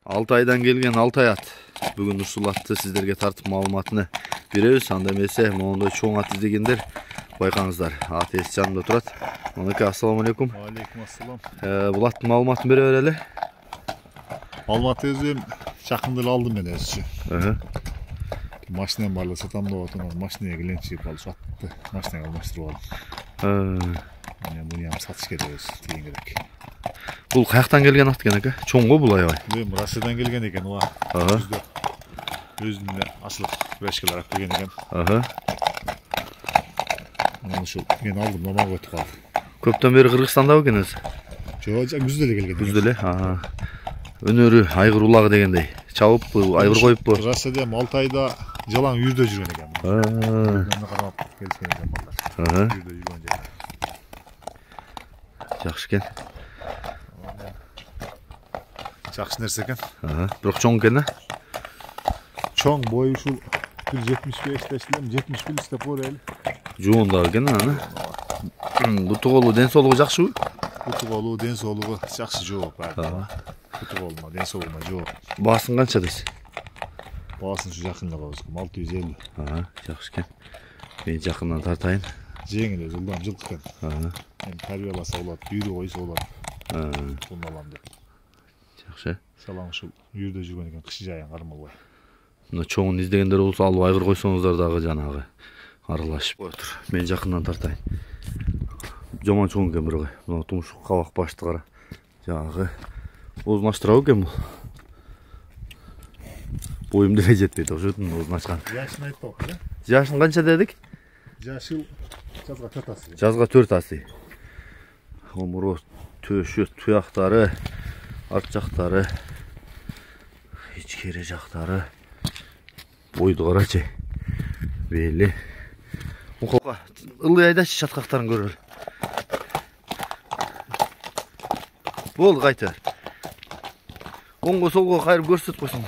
Altay'dan kelген Altay at. Бүгін ушул атты сиздерге тартып маалыматыны беребиз. Анда эмесе моундай чоң ат издегендер байкаңыздар. Ат эс жанымда турат. Манеке, ассаламу алейкум. Алейкум ассалам. Бул аттын маалыматын бере берели. Маалыматты өзүм жакында эле алдым мен өзүчү. Машинем барлы сатам деп атам. Машинеге келенчи алып атты. Машинеге алмаштырып алдым. Мен буну ям сатыш керек өз деген керек. Бул каяктан келген ат экен ака? Чоң го бул аябай. Бул Россиядан келген экен уа. Өзүнүн ашылып бешкелер алып келген экен. Мен ушул мен алдым, намага өтүп калды. Көптөн бери Кыргызстандабы экен өзү? Жок, күздө эле келген. Күздө эле. Өнөрү айгыр улагы дегендей. Чабыппы, айгыр коюппу? Россияда Алтайда жалаң үйүрдө жүргөн экен. Мына карап келишкен экен балдар. Үйүрдө жүргөн жер. Жакшы экен. Жакшы нерсе экен. Бирок чоң экен, Чоң бою ушул 175 дешлем, 71 деп ойлойм. Жуун да экен аны. Буту колу, ден соолугу жакшыбы? Буту колу, ден соолугу жакшы жооп. Буту колуна, ден соолугуна жооп. Баасын канча дейсиз? Баасын ушу жакында калабыз, 650. Жакшы экен. Мен жакындан тартайын. Жеңил өзү улам жылкы экен. Мен тарбияласа болот, үйрө койсо болот. Буну алам деп. Жакшы. Салам ушул үйүрдө жүргөн экен, кышы жайын кармалбай. Мына чоңун издегендер болсо алып айгыр койсоңуздар дагы жанагы аралашып отур. Мен жакындан тартайын. Жаман чоң экен бирок. Мына тумшук кабак башты кара. Жанагы оозун ачтырабы экен бул? Боюм деле жетпейт окшойт оозун ачкан. Жашын айтпак, э? Жашын канча дедик? Жашы жазга 4 асы. Жазга 4 асы. Омуро төшү, туяктары, арт жактары, ичкери жактары. Бойду карачы. Бели. Мукалга ылый айдачы чаткактарын көрөлү. Болду, кайта. Оңго солго кайрып көрсөтүп койсоң.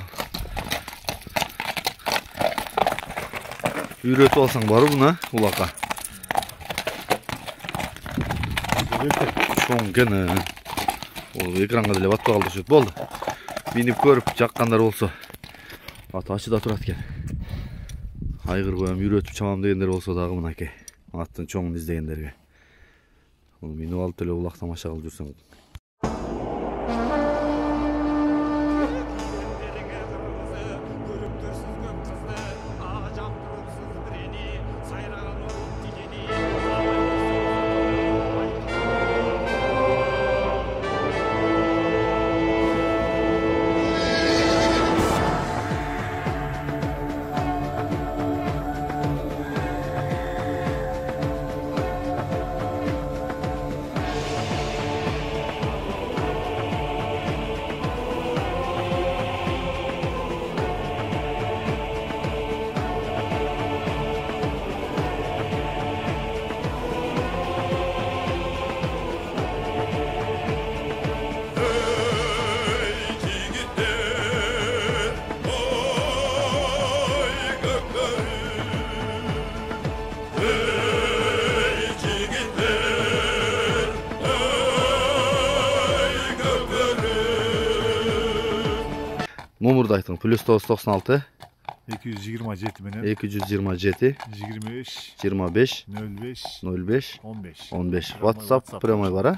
Үйрөтүп алсаң барбы буна улакка? Чоң экен. Ол экранга деле батпай калды окшойт. Болду. Минип көрүп жаккандар болсо ат ачыда турат экен. Айгыр коям, үйрөтүп чамам дегендер болсо дагы мынакей. Аттын чоңун издегендерге. Муну минип алып эле улак тамаша кылып жүрсөң. Номурду айтың. +996 227 менен 227 25 25 05 05 15. 15. WhatsApp прямой бар,